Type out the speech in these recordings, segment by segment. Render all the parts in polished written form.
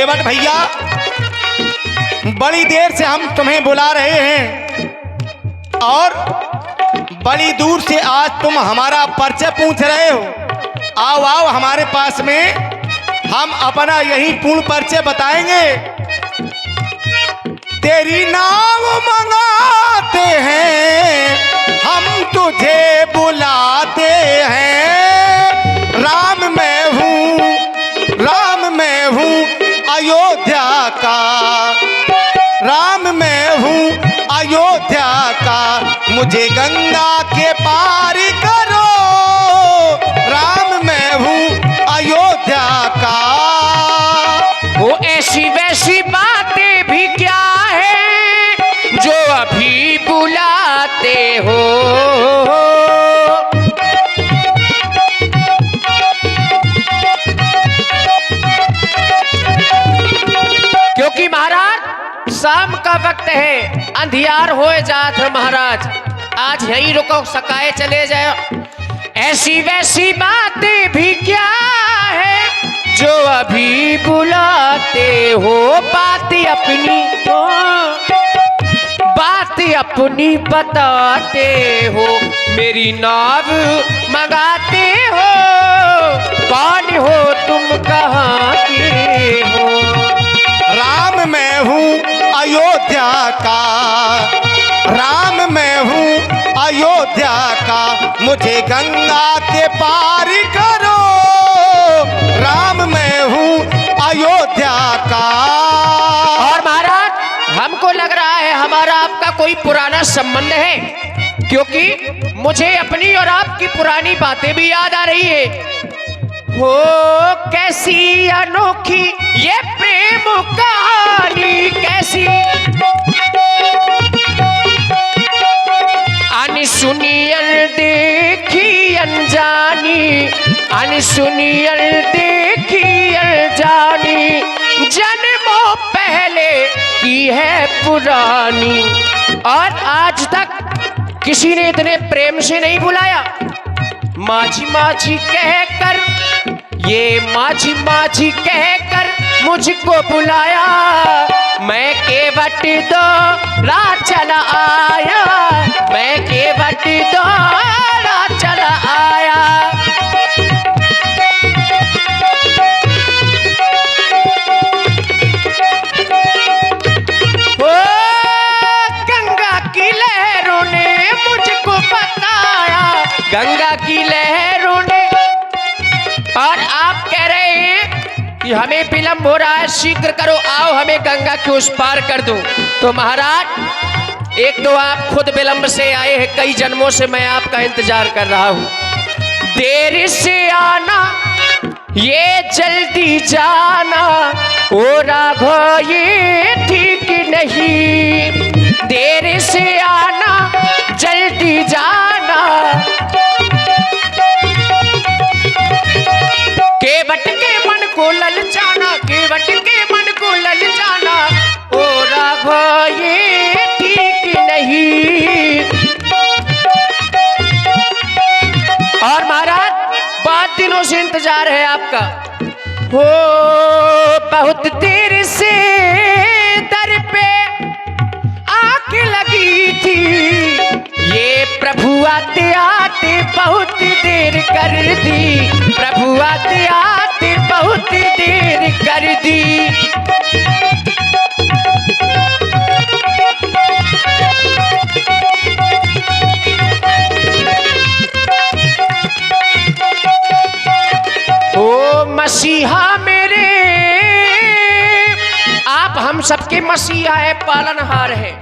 केवट भैया, बड़ी देर से हम तुम्हें बुला रहे हैं और बड़ी दूर से आज तुम हमारा परिचय पूछ रहे हो। आओ आओ हमारे पास में, हम अपना यही पूर्ण परिचय बताएंगे। तेरी नाम मंगाते हैं, हम तुझे बुलाते हैं। राम मैं हूँ अयोध्या का, राम मैं हूँ अयोध्या का, मुझे गंगा के पार करो। राम मैं हूँ अयोध्या का। वो ऐसी वैसी बातें भी क्या है जो अभी बुलाते हो। क्योंकि महाराज शाम का वक्त है, अंधियार हो जात है महाराज, आज यही रुको सकाए चले जाओ। ऐसी वैसी बातें भी क्या है जो अभी बुलाते हो। बातें अपनी हो, बातें अपनी बताते हो, मेरी नाव मंगाते हो। कौन हो तुम, कहाँ के हो। राम मैं हूँ अयोध्या का, राम मैं हूँ अयोध्या का, मुझे गंगा के पार करो। राम मैं हूँ अयोध्या का। और महाराज हमको लग रहा है हमारा आपका कोई पुराना संबंध है, क्योंकि मुझे अपनी और आपकी पुरानी बातें भी याद आ रही है। हो कैसी अनोखी ये प्रेम कहानी, कैसी अनसुनी अनदेखी अनजानी, अनसुनी अनदेखी अनजानी, जन्मों पहले की है पुरानी। और आज तक किसी ने इतने प्रेम से नहीं बुलाया। माझी माझी कहकर, ये माझी माझी कहकर मुझको बुलाया। मैं केवट दौड़ा चला आया, मैं केवट दौड़ा चला आया। ओ गंगा की लहरों ने मुझको बताया, गंगा की लहरों ने। और आप कह रहे हैं कि हमें विलंब हो रहा है, शीघ्र करो, आओ हमें गंगा के उस पार कर दो। तो महाराज एक तो आप खुद विलंब से आए हैं, कई जन्मों से मैं आपका इंतजार कर रहा हूं। देर से आना ये जल्दी जाना, ओ राघव ये ठीक नहीं। देर से आना जल्दी जाना, केवट के मन को ललचाना, केवट के मन को ललचाना, ओ राघव ये ठीक नहीं। और महाराज बहुत दिनों से इंतजार है आपका। हो बहुत देर से दर पे आग लगी थी, ये प्रभु आते आते बहुत देर कर दी, प्रभु आते आते बहुत देर कर दी। ओ मसीहा मेरे, आप हम सबके मसीहा है, पालनहार है।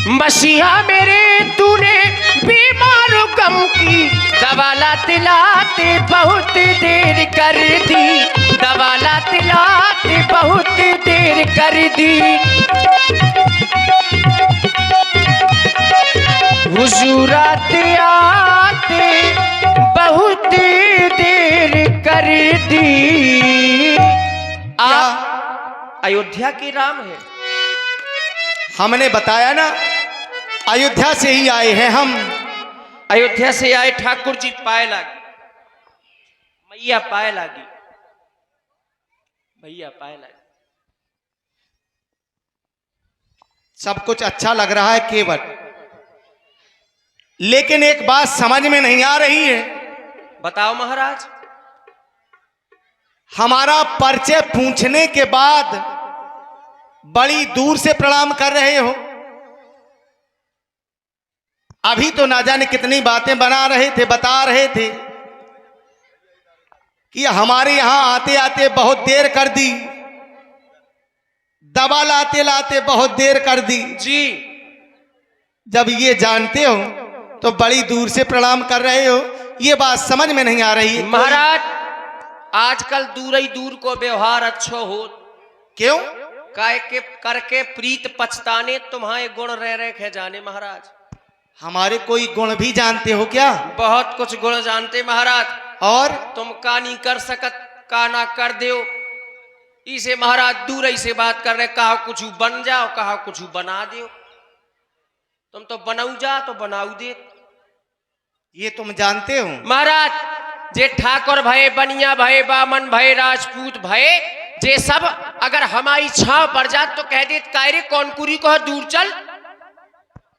मसीहा मेरे तूने बीमारों गम की दवा लाते लाते बहुत देर कर दी, दवा लाते लाते बहुत देर कर दी। हुजूर आते आते बहुत देर कर दी। आप अयोध्या के राम है। हमने बताया ना, अयोध्या से ही आए हैं हम। अयोध्या से आए ठाकुर जी पाए लागी, मैया पाए लागी, भैया पाए लागी। सब कुछ अच्छा लग रहा है केवट, लेकिन एक बात समझ में नहीं आ रही है। बताओ महाराज। हमारा परिचय पूछने के बाद बड़ी दूर से प्रणाम कर रहे हो। अभी तो ना जाने कितनी बातें बता रहे थे कि हमारे यहां आते आते बहुत देर कर दी, दवा लाते लाते बहुत देर कर दी। जी। जब ये जानते हो तो बड़ी दूर से प्रणाम कर रहे हो, ये बात समझ में नहीं आ रही है। महाराज, आजकल दूर ही दूर को व्यवहार अच्छो हो। क्यों? काय के करके प्रीत पछताने तुम्हारे गुण रह रहे खे जाने महाराज। हमारे कोई गुण भी जानते हो क्या? बहुत कुछ गुण जानते महाराज। और तुम का नहीं कर सकत, का ना कर दो। इसे महाराज दूर ही से बात कर रहे, कहा कुछ बन जाओ, कहा कुछ बना दो। तुम तो बनाऊ जा तो बनाऊ दे। ये तुम जानते हो महाराज, जे ठाकुर भये, बनिया भये, बामन भये, राजपूत भये, जे सब अगर हमारी छाव पड़ जात तो कह दे कायरे कौनकुरी को दूर चल।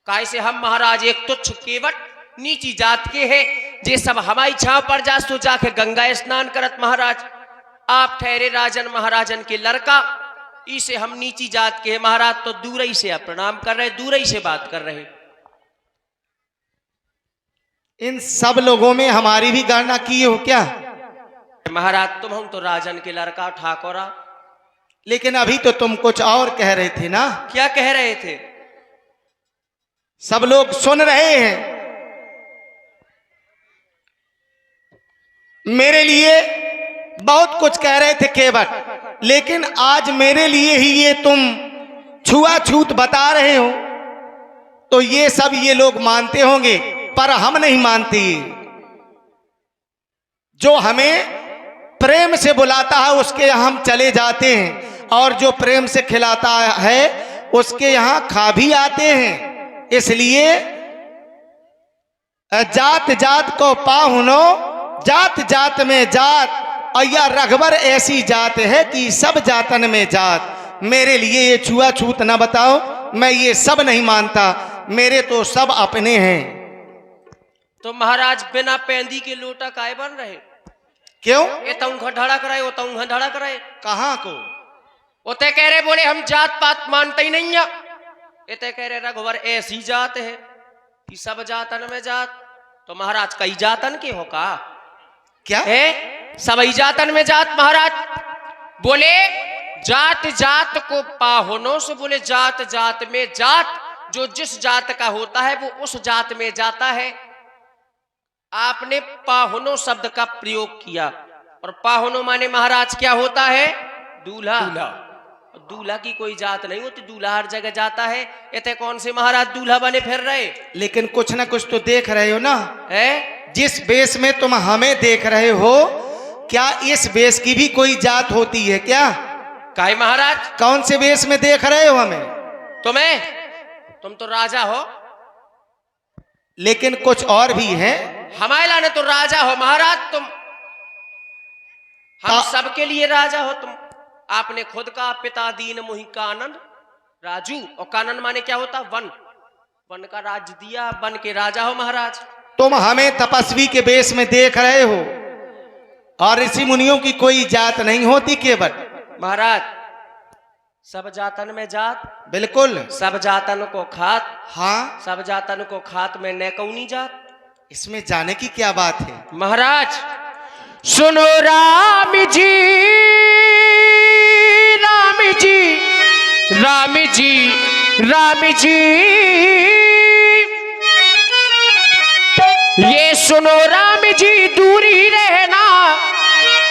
काय से हम महाराज एक तुच्छ केवट नीची जात के है, जे सब हमारी छाव पड़ जात तो जाके गंगा स्नान करत। महाराज आप ठहरे राजन महाराजन के लड़का, इसे हम नीची जात के है महाराज, तो दूर ही से प्रणाम कर रहे, दूर ही से बात कर रहे। इन सब लोगों में हमारी भी गणना की हो क्या? महाराज तुम हम तो राजन के लड़का ठाकुरा। लेकिन अभी तो तुम कुछ और कह रहे थे ना? क्या कह रहे थे? सब लोग सुन रहे हैं। मेरे लिए बहुत कुछ कह रहे थे केवट, लेकिन आज मेरे लिए ही ये तुम छुआछूत बता रहे हो, तो ये सब ये लोग मानते होंगे, पर हम नहीं मानते। जो हमें प्रेम से बुलाता है उसके यहाँ हम चले जाते हैं, और जो प्रेम से खिलाता है उसके यहाँ खा भी आते हैं। इसलिए जात जात को पाहुनो, जात जात में जात, और यह रघुवर ऐसी जात है कि सब जातन में जात। मेरे लिए ये छुआछूत ना बताओ, मैं ये सब नहीं मानता, मेरे तो सब अपने हैं। तो महाराज बिना पेंदी के लोटा काय बन रहे? क्यों? ये तंग धड़क रहे, वो तंग धड़क रहे। कहाँ को? वो ते कह रहे, बोले हम जात पात मानते ही नहीं है। ये ते कह रहे रघुवर ऐसी जात है कि सब जातन में जात। तो महाराज कई जातन के हो का? क्या है? सब ही जातन में जात। महाराज बोले जात जात को पाहुनों से, बोले जात जात में जात, जो जिस जात का होता है वो उस जात में जाता है। आपने पाहुनों शब्द का प्रयोग किया, और पाहुनों माने महाराज क्या होता है? दूल्हा। दूल्हा की कोई जात नहीं होती, दूल्हा हर जगह जाता है। इतने कौन से महाराज दूल्हा बने फिर रहे? लेकिन कुछ ना कुछ तो देख रहे हो ना? है? जिस बेस में तुम हमें देख रहे हो, क्या इस बेस की भी कोई जात होती है क्या? काहे महाराज? कौन से बेस में देख रहे हो हमें? तुम तो राजा हो। लेकिन कुछ और भी है। हमारे लाने तो राजा हो महाराज तुम, हम सबके लिए राजा हो तुम। आपने खुद का पिता दीन मुहि कानन राजू, और कानन माने क्या होता? वन। वन का राज दिया, वन के राजा हो महाराज। तुम हमें तपस्वी के बेस में देख रहे हो, और ऋषि मुनियों की कोई जात नहीं होती केवट। महाराज सब जातन में जात। बिल्कुल। सब जातन को खात। हाँ, सब जातन को खात में न कौनी जात। इसमें जाने की क्या बात है? महाराज सुनो राम जी, राम जी, राम जी, राम जी, ये सुनो राम जी, दूरी रहना,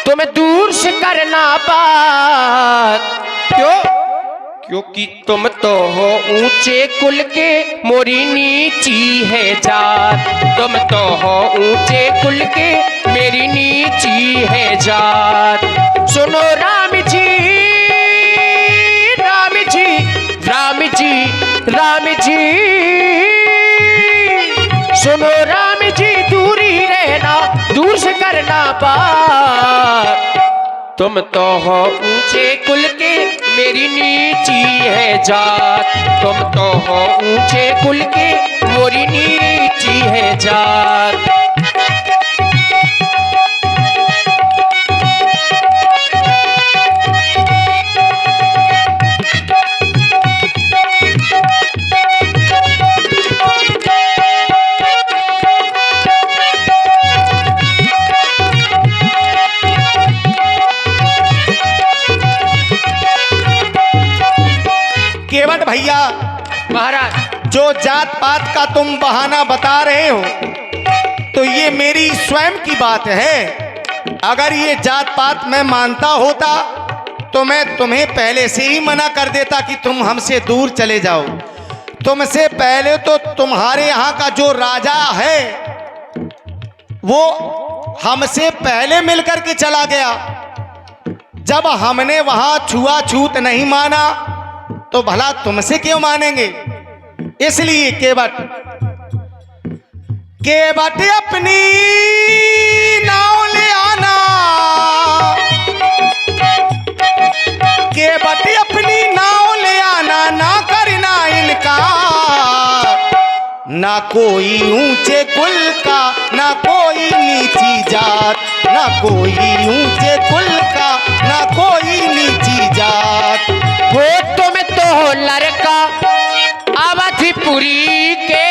तुम दूर से करना बात। क्यों? क्योंकि तुम तो हो ऊंचे कुल के, मोरी नीची है जात। तुम तो हो ऊंचे कुल के, मेरी नीची है जात। सुनो राम जी, राम जी, राम जी, राम जी, सुनो राम जी, दूरी रहना, दूर से करना बात। तुम तो हो ऊंचे कुल के, मेरी नीची है जात। तुम तो हो ऊंचे कुल की, मोरी नीची है जात। केवट भैया, महाराज जो जात पात का तुम बहाना बता रहे हो तो ये मेरी स्वयं की बात है। अगर ये जात पात मैं मानता होता तो मैं तुम्हें पहले से ही मना कर देता कि तुम हमसे दूर चले जाओ। तुमसे पहले तो तुम्हारे यहाँ का जो राजा है वो हमसे पहले मिलकर के चला गया। जब हमने वहां छुआछूत नहीं माना तो भला तुमसे क्यों मानेंगे। इसलिए केवट अपनी नाव ले आना, केवट अपनी नाव ले आना, ना करना इनका, ना कोई ऊंचे कुल का, ना कोई नीची जात, ना कोई ऊंचे कुल का, ना कोई नीची जात। वो तुम तो लड़का अवधपुरी के,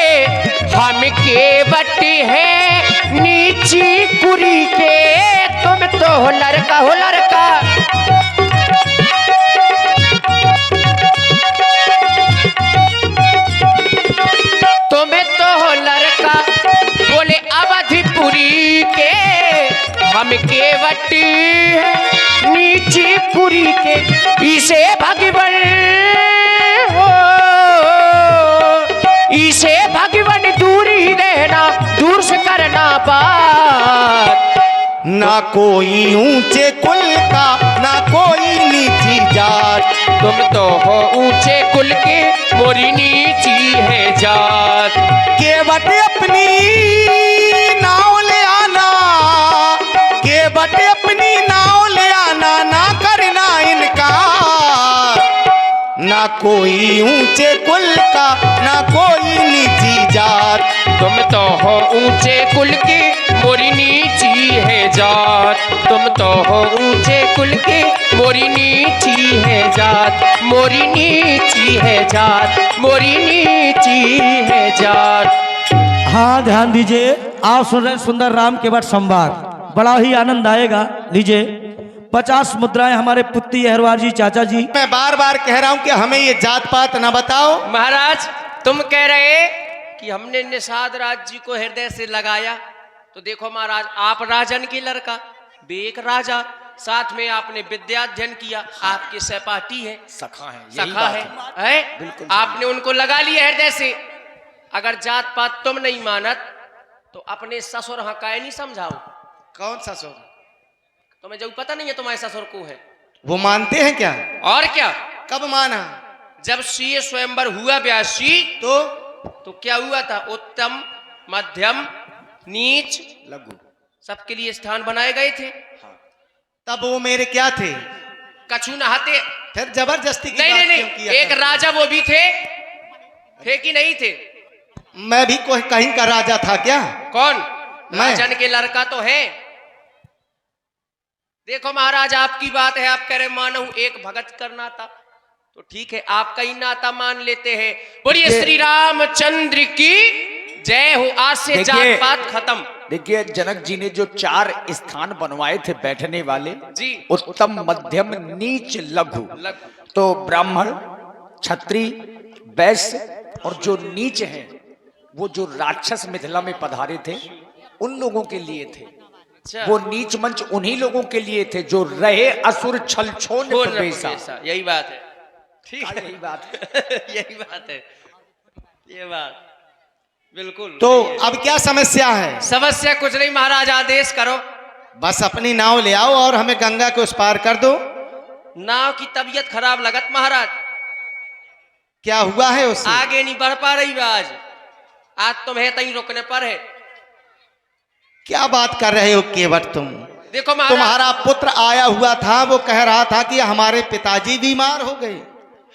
हम केवट है नीची कुरी के। तुम तो हो लड़का, हो लड़का। तुम्हें तो हो लड़का बोले अवधपुरी के, हम केवट है नीची कुरी के। इसे भगवन हो, इसे भगवन दूरी रहना, दूर से करना बात। ना कोई ऊंचे कुल का, ना कोई नीची जात। तुम तो हो ऊंचे कुल के, मोरी नीची है जात। केवट अपनी नाव ले आना, केवट अपनी नाव ले आना, ना करना इनका, ना कोई ऊंचे कुल का, ना कोई नीची जात। तुम तो हो ऊंचे कुल की, मोरी नीची है जात। तुम तो हो ऊंचे कुल की, मोरी नीची है जात। मोरी नीची है जात, मोरी नीची है जात। हाँ ध्यान दीजिए, आप सुन रहे हैं सुंदर राम केवट संवाद, बड़ा ही आनंद आएगा। लीजिए 50 मुद्राएं हमारे पुत्ती अहरवार जी चाचा जी। मैं बार बार कह रहा हूं कि हमें ये जात पात न बताओ। महाराज तुम कह रहे कि हमने निषाद राज जी को हृदय से लगाया, तो देखो महाराज आप राजन की लड़का, बेक राजा, साथ में आपने विद्याध्ययन किया, आपके सहपाठी है, सखा है, सखा है? बिल्कुल आपने उनको लगा लिया हृदय से। अगर जात पात तुम नहीं मानत तो अपने ससुर हकाए नहीं समझाओ। कौन ससुर? तुम्हें जो पता नहीं है तुम्हारे ससुर को है, वो मानते हैं क्या? और क्या। कब माना? जब सीए स्वयंवर हुआ ब्यासी तो क्या हुआ था, उत्तम मध्यम नीच लघु सबके लिए स्थान बनाए गए थे। तब वो मेरे क्या थे? कछु नहाते। फिर जबरदस्ती की नहीं बात नहीं क्यों नहीं, किया एक करते? राजा वो भी थे कि नहीं थे? मैं भी कोई कहीं का राजा था क्या? कौन? मैं। राजन के लड़का तो है। देखो महाराज आपकी बात है, आप कह रहे मानो एक भगत का नाता, तो ठीक है आपका ही नाता मान लेते हैं। बोलिए श्री रामचंद्र की जय हो। आज से जात पात खत्म। देखिए जनक जी ने जो 4 स्थान बनवाए थे बैठने वाले जी, उत्तम मध्यम नीच लघु, तो ब्राह्मण क्षत्रिय वैश्य और जो नीच हैं वो जो राक्षस मिथिला में पधारे थे उन लोगों के लिए थे। अच्छा। वो नीच मंच उन्हीं लोगों के लिए थे जो रहे असुर छल छोड़ यही बात है। ठीक है, यही बात है। यही बात है, ये बात बिल्कुल। तो अब क्या समस्या है? समस्या कुछ नहीं महाराज, आदेश करो। बस अपनी नाव ले आओ और हमें गंगा को उस पार कर दो। नाव की तबीयत खराब लगत महाराज, क्या हुआ है उससे? आगे नहीं बढ़ पा रही आज तुम्हें तहीं रुकने पर है। क्या बात कर रहे हो केवट तुम? देखो महाराज, तुम्हारा पुत्र आया हुआ था, वो कह रहा था कि हमारे पिताजी बीमार हो गए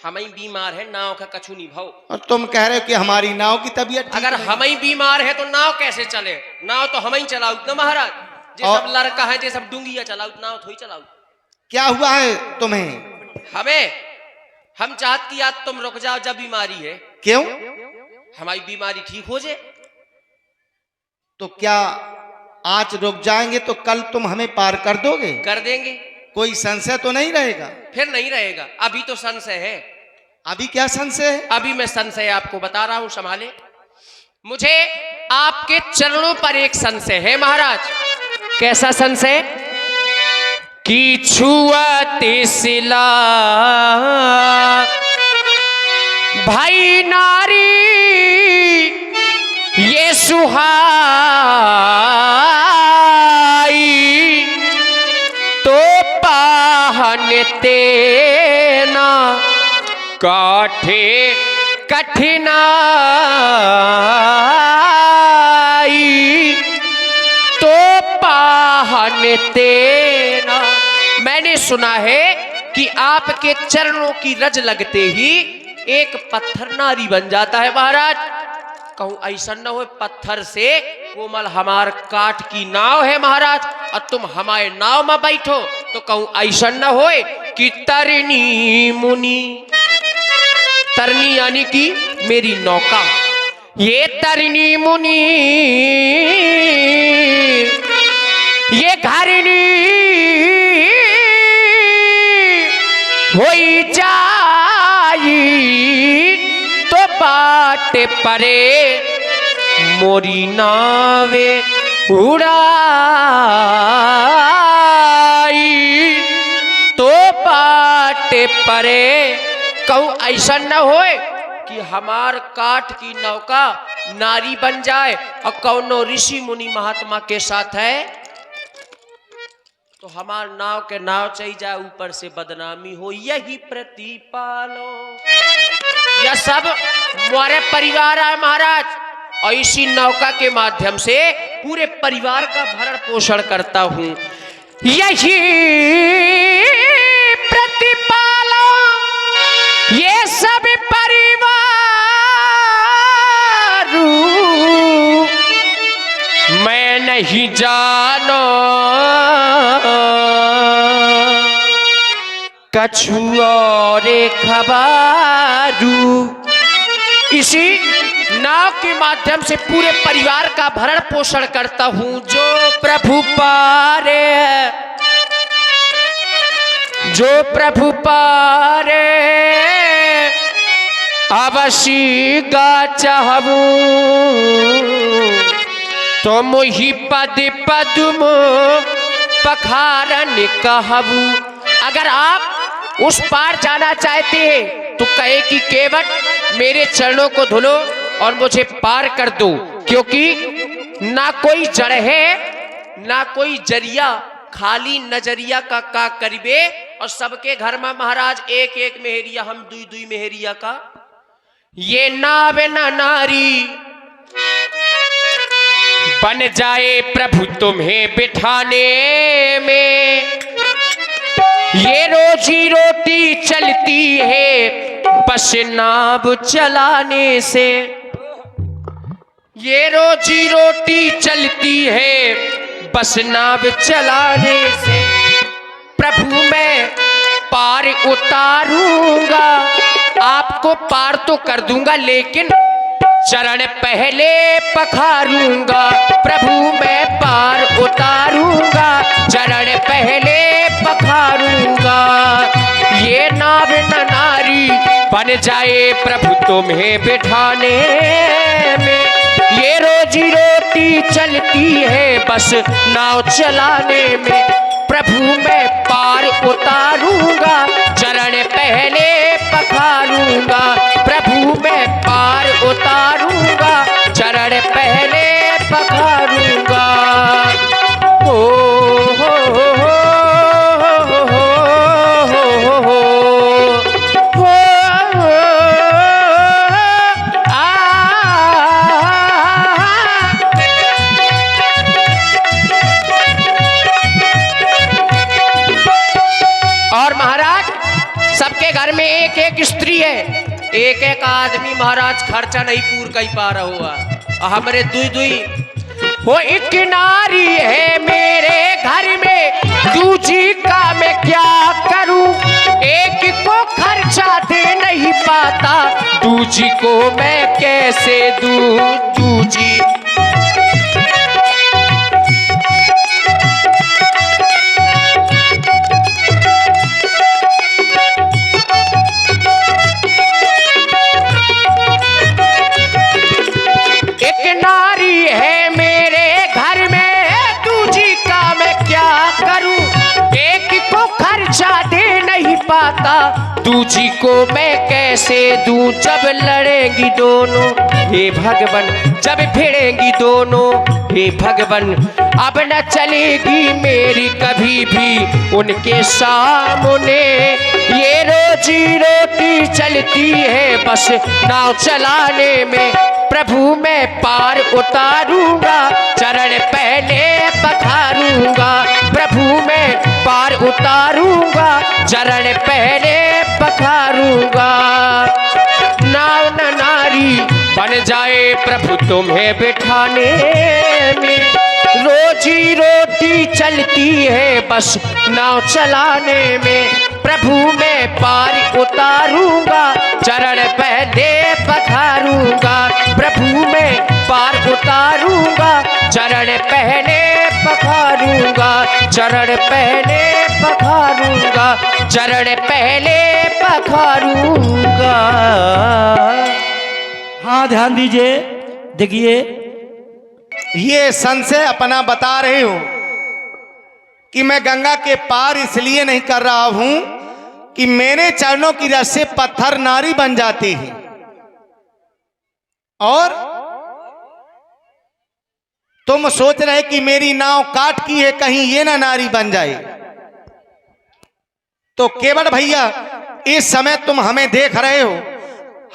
हम ही बीमार है, नाव का कछु नहीं भाव। और तुम कह रहे हो कि हमारी नाव की तबीयत ठीक अगर नहीं। हम ही बीमार है तो नाव कैसे चले? नाव तो हम ही चलाऊ ना महाराज। जे और- सब लड़का है, जे सब डूंगिया चलाऊ, नाव थोड़ी चलाऊ। क्या हुआ है तुम्हें? हमें हम चाहती कि आज तुम रुक जाओ, जब बीमारी है क्यों? हमारी बीमारी ठीक हो जाए। तो क्या आज रुक जाएंगे तो कल तुम हमें पार कर दोगे? कर देंगे, कोई संशय तो नहीं रहेगा? फिर नहीं रहेगा। अभी तो संशय है। अभी क्या संशय है? अभी मैं संशय आपको बता रहा हूं, संभाले। मुझे आपके चरणों पर एक संशय है महाराज। कैसा संशय? कि छुअते सिला भाई नारी ये सुहाई, तो पाहनते ना काठे कठिनाई, तो पाहनते ना। मैंने सुना है कि आपके चरणों की रज लगते ही एक पत्थर नारी बन जाता है महाराज। कहूं ऐसा न हो पत्थर से कोमल हमार काठ की नाव है महाराज, और तुम हमारे नाव में बैठो। तो कहूं ऐसा न हो कि तरनी मुनि, तरनी यानी कि मेरी नौका, ये तरनी मुनि ये घरनी होई जाई, तो बाट परे मोरी नावे उड़ाई, तो बाट परे। कहूं ऐसा न होए कि हमार काठ की नौका नारी बन जाए और कौनो ऋषि मुनि महात्मा के साथ है तो हमार नाव के नाव चई जाए, ऊपर से बदनामी हो। यही प्रतिपालो यह सब हमारे परिवार है महाराज, और इसी नौका के माध्यम से पूरे परिवार का भरण पोषण करता हूं। यही प्रतिपालो ये सब परिवार, मैं नहीं जानो कछु और खबारू। इसी नाव के माध्यम से पूरे परिवार का भरण पोषण करता हूं। जो प्रभु पारे, जो प्रभु पारे अवश्य गा चाहूं, तो मुही पद पद्म पखारन कहबू। अगर आप उस पार जाना चाहते हैं तो कहे कि केवट मेरे चरणों को धुलो और मुझे पार कर दो, क्योंकि ना कोई जड़ है ना कोई जरिया, खाली नजरिया का करीबे। और सबके घर में महाराज एक एक मेहरिया, हम दुई दुई मेहरिया का। ये नाव न नारी बन जाए प्रभु तुम्हें बिठाने में, ये रोजी रोटी चलती है बस नाव चलाने से। ये रोजी रोटी चलती है बस नाव चलाने से। प्रभु मैं पार उतारूंगा, आपको पार तो कर दूंगा, लेकिन चरण पहले पखारूंगा। प्रभु मैं पार उतारूंगा, चरण पहले पखारूंगा। ये नाव न नारी बन जाए प्रभु तुम्हें बिठाने में, ये रोजी रोटी चलती है बस नाव चलाने में। प्रभु मैं पार उतारूंगा, चरण पहले पखारूंगा। प्रभु मैं पार उतारूंगा, चरण पहले पखारूंगा। ओ हो हो हो हो हो हो हो आ। एक एक आदमी महाराज खर्चा नहीं पूर कर पा रहा हुआ, हमारे दुई दुई वो एक नारी है मेरे घर में, दूजी का मैं क्या करूं, एक को खर्चा दे नहीं पाता, दूजी को मैं कैसे दूं, दूजी नारी है मेरे घर में, दूजी का मैं क्या करूं, एक को खर्चा दे नहीं पाता, दूजी को मैं कैसे दूं, जब लड़ेंगी दोनों हे भगवान, जब भिड़ेंगी दोनों हे भगवान, अब न चलेगी मेरी कभी भी उनके सामने, ये रोजी रोटी चलती है बस नाव चलाने में, प्रभु मैं पार उतारूंगा, चरण पहले पखारूंगा, प्रभु मैं पार उतारूंगा, चरण पहले पखारूंगा, नाव न नारी बन जाए प्रभु तुम्हें बिठाने में, रोजी रोटी चलती है बस नाव चलाने में, प्रभु मैं पार उतारूंगा, चरण पहले पखारूंगा, प्रभु मैं पार उतारूंगा, चरण पहले पखारूंगा, चरण पहले पखारूंगा, चरण पहले पखारूंगा। हाँ ध्यान दीजिए, देखिए ये संशय अपना बता रहे हो कि मैं गंगा के पार इसलिए नहीं कर रहा हूं कि मेरे चरणों की रस से पत्थर नारी बन जाते हैं, और तुम सोच रहे कि मेरी नाव काट की है, कहीं ये ना नारी बन जाए। तो केवल भैया इस समय तुम हमें देख रहे हो,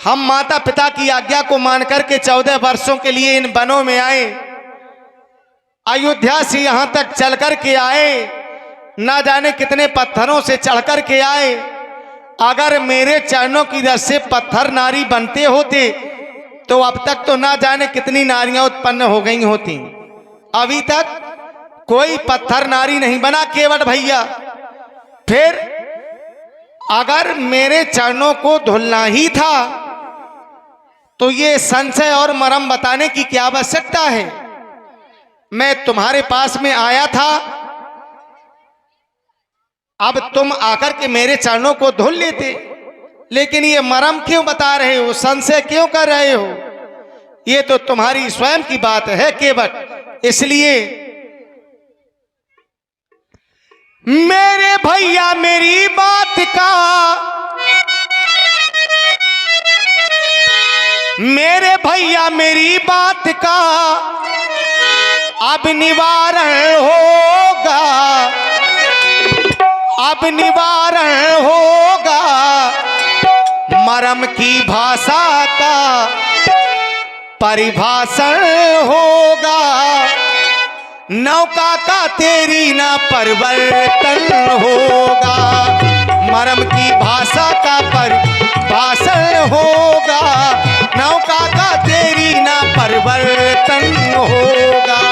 हम माता पिता की आज्ञा को मानकर के 14 वर्षों के लिए इन वनों में आए, अयोध्या से यहां तक चल कर के आए, ना जाने कितने पत्थरों से चढ़ कर के आए। अगर मेरे चरणों की रस से पत्थर नारी बनते होते तो अब तक तो ना जाने कितनी नारियां उत्पन्न हो गई होती, अभी तक कोई पत्थर नारी नहीं बना केवट भैया। फिर अगर मेरे चरणों को धुलना ही था तो ये संशय और मरम बताने की क्या आवश्यकता है। मैं तुम्हारे पास में आया था, अब तुम आकर के मेरे चरणों को धुल लेते, लेकिन ये मरम क्यों बता रहे हो, संशय क्यों कर रहे हो? ये तो तुम्हारी स्वयं की बात है केवट। इसलिए मेरे भैया मेरी बात का, मेरे भैया मेरी बात का अब निवारण होगा, अब निवारण होगा, मरम की भाषा का परिभाषण होगा, नौका का तेरी ना परिवर्तन होगा, मरम की भाषा का परिभाषण होगा, नौका का तेरी ना परिवर्तन होगा।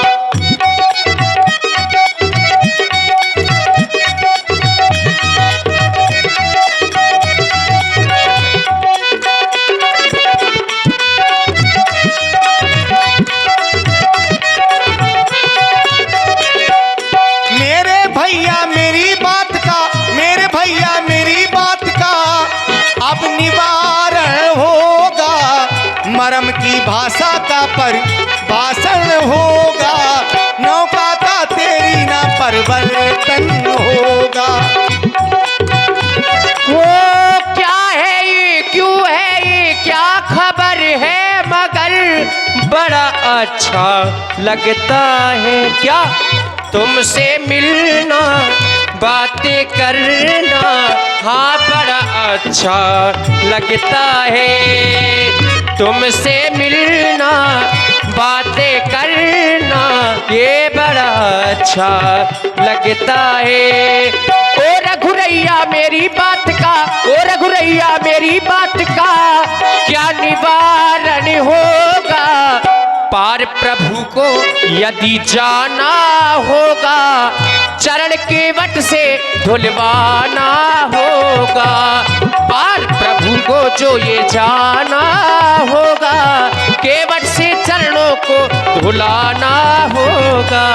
मरम की भाषा का परिभाषण होगा, नौका का तेरी ना परिवर्तन होगा। वो क्या है ये, क्यों है ये, क्या खबर है, मगर बड़ा अच्छा लगता है क्या तुमसे मिलना, बातें करना, हाँ बड़ा अच्छा लगता है तुमसे मिलना, बातें करना, ये बड़ा अच्छा लगता है। ओ रघुरैया मेरी बात का, ओ रघुरैया भैया मेरी बात का क्या निवारण होगा। पार प्रभु को यदि जाना होगा, चरण केवट से धुलवाना होगा। पार प्रभु को जो ये जाना होगा, केवट से चरणों को धुलाना होगा।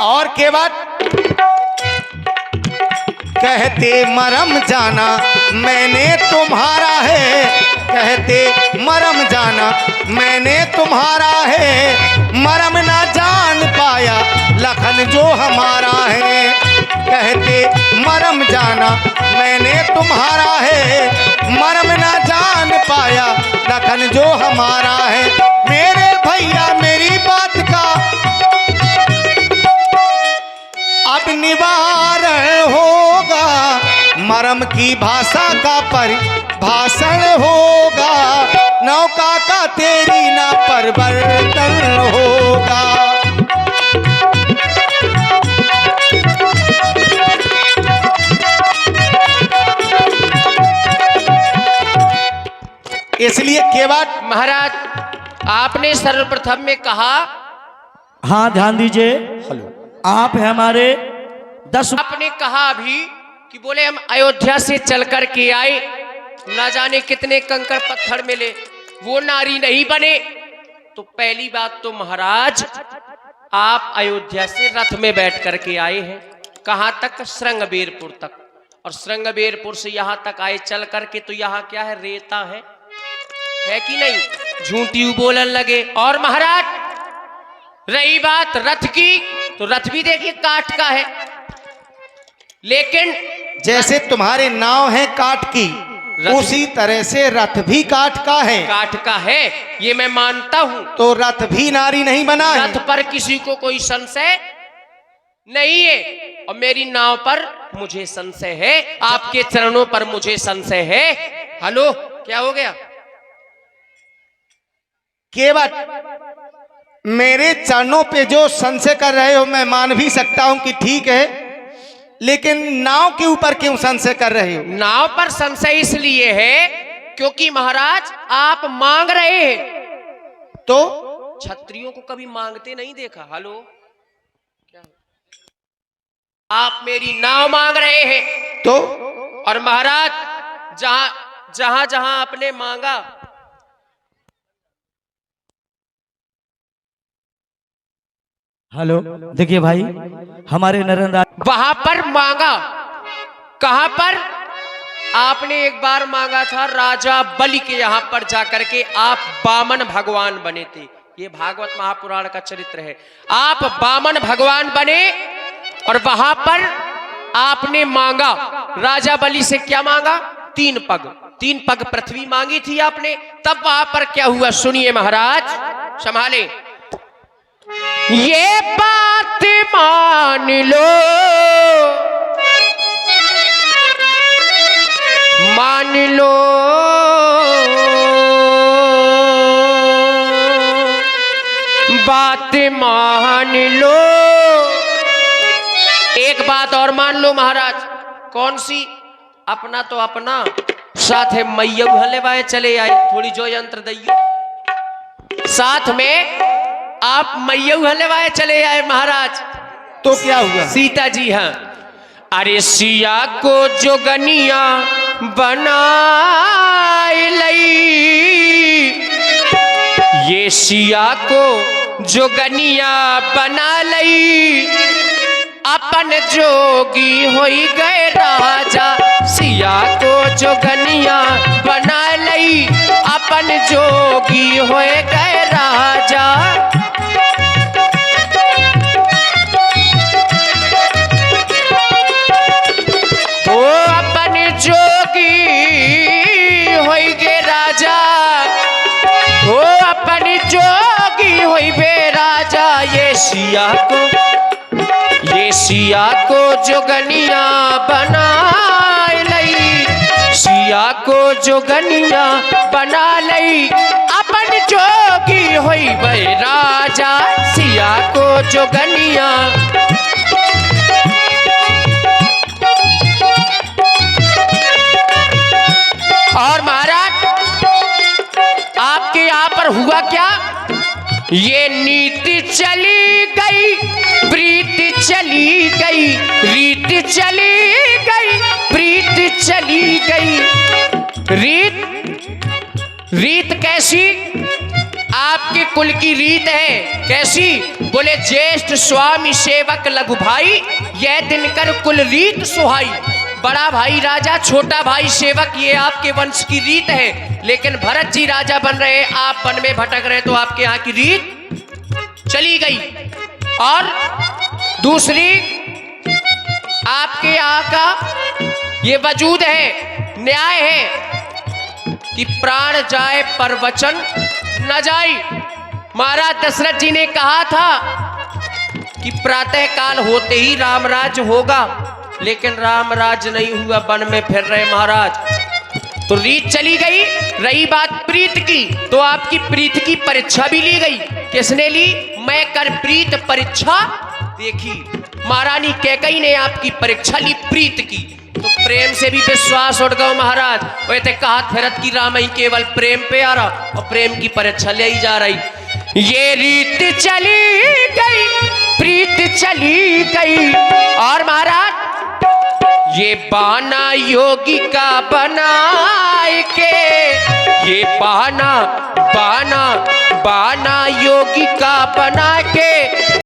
और केवट कहते मरम जाना मैंने तुम्हारा है, कहते मरम जाना मैंने तुम्हारा है। मरम ना जान पाया लखन जो हमारा है, कहते मरम जाना मैंने तुम्हारा है। मरम ना जान पाया लखन जो हमारा है। मेरे भैया मेरी बात का अब निवारण होगा, मरम की भाषा का परिभाषण होगा। नौका का तेरी ना परिवर्तन होगा। इसलिए केवट महाराज, आपने सर्वप्रथम में कहा, हाँ ध्यान दीजिए, आप हैं हमारे 10। आपने कहा अभी कि बोले हम अयोध्या से चल कर के आए, ना जाने कितने कंकड़ पत्थर मिले, वो नारी नहीं बने। तो पहली बात तो महाराज, आप अयोध्या से रथ में बैठ कर के आए हैं। कहां तक? श्रृंगबेरपुर तक। और श्रृंगबेरपुर से यहां तक आए चल करके, तो यहाँ क्या है? रेता है कि नहीं? झूठी बोलन लगे। और महाराज रही बात रथ की, तो रथ भी देखिए काठ का है, लेकिन जैसे तुम्हारे नाव है काठ की, उसी तरह से रथ भी काठ का है। काठ का है, ये मैं मानता हूं। तो रथ भी नारी नहीं बना है। रथ पर किसी को कोई संशय नहीं है, और मेरी नाव पर मुझे संशय है, आपके चरणों पर मुझे संशय है। हेलो, क्या हो गया? केवट मेरे चरणों पे जो संशय कर रहे हो, मैं मान भी सकता हूं कि ठीक है, लेकिन नाव के ऊपर क्यों संशय कर रहे हो? नाव पर संशय इसलिए है क्योंकि महाराज आप मांग रहे हैं। तो क्षत्रियों को कभी मांगते नहीं देखा। हेलो, क्या? आप मेरी नाव मांग रहे हैं, तो और महाराज जहां जहां आपने मांगा, हेलो देखिए भाई, हमारे नरेंद्र वहां पर मांगा। कहां पर? आपने एक बार मांगा था राजा बलि के यहां पर जाकर के, आप वामन भगवान बने थे। ये भागवत महापुराण का चरित्र है। आप वामन भगवान बने, और वहां पर आपने मांगा राजा बलि से। क्या मांगा? 3 पग पृथ्वी मांगी थी आपने। तब वहां पर क्या हुआ सुनिए महाराज, संभाले। ये बात मान लो, मान लो, बात मान लो। एक बात और मान लो महाराज। कौन सी? अपना तो अपना, साथ है मैया हलेवाए चले आए, थोड़ी जो यंत्र दैयो। साथ में आप मैया हलेवाए चले आए महाराज। तो क्या हुआ? सीता जी, हाँ। अरे सिया को जोगनिया बनाए लई, ये सिया को जोगनिया बना लई। अपन जोगी होई गए राजा, सिया को जोगनिया बना लई। अपन जोगी होए गए राजा। ओ अपन जोगी होई गे राजा, ओ अपन जोगी होई बे राजा। ये सिया को जोगनिया बना लई, सिया को जोगनिया बना लई। अपन जोगी होई भाई राजा सिया को जोगनिया। और महाराज आपके यहाँ पर हुआ क्या, ये नीति चली गई, प्रीति चली गई, रीति चली गई, प्रीति चली गई। रीत कैसी, आपके कुल की रीत है कैसी, बोले ज्येष्ठ स्वामी सेवक लघु भाई, यह दिनकर कुल रीत सुहाई। बड़ा भाई राजा, छोटा भाई सेवक, ये आपके वंश की रीत है। लेकिन भरत जी राजा बन रहे, आप वन में भटक रहे, तो आपके यहाँ की रीत चली गई। और दूसरी, आपके यहाँ का ये वजूद है, न्याय है कि प्राण जाए पर वचन न जाए। महाराज दशरथ जी ने कहा था कि प्रातः काल होते ही रामराज होगा, लेकिन रामराज नहीं हुआ, वन में फिर रहे महाराज। तो रीत चली गई। रही बात प्रीत की, तो आपकी प्रीत की परीक्षा भी ली गई। किसने ली, मैं कर प्रीत परीक्षा देखी। महारानी कैकेयी ने आपकी परीक्षा ली प्रीत की, तो प्रेम से भी विश्वास उठ गया महाराज। वैसे कहा फिरत की राम ही केवल प्रेम पे आ रहा, और प्रेम की परीक्षा ले ही जा रही। ये रीत चली गई, प्रीत चली गई। और महाराज ये बहाना योगी का बनाए के, ये बहाना योगी का बना के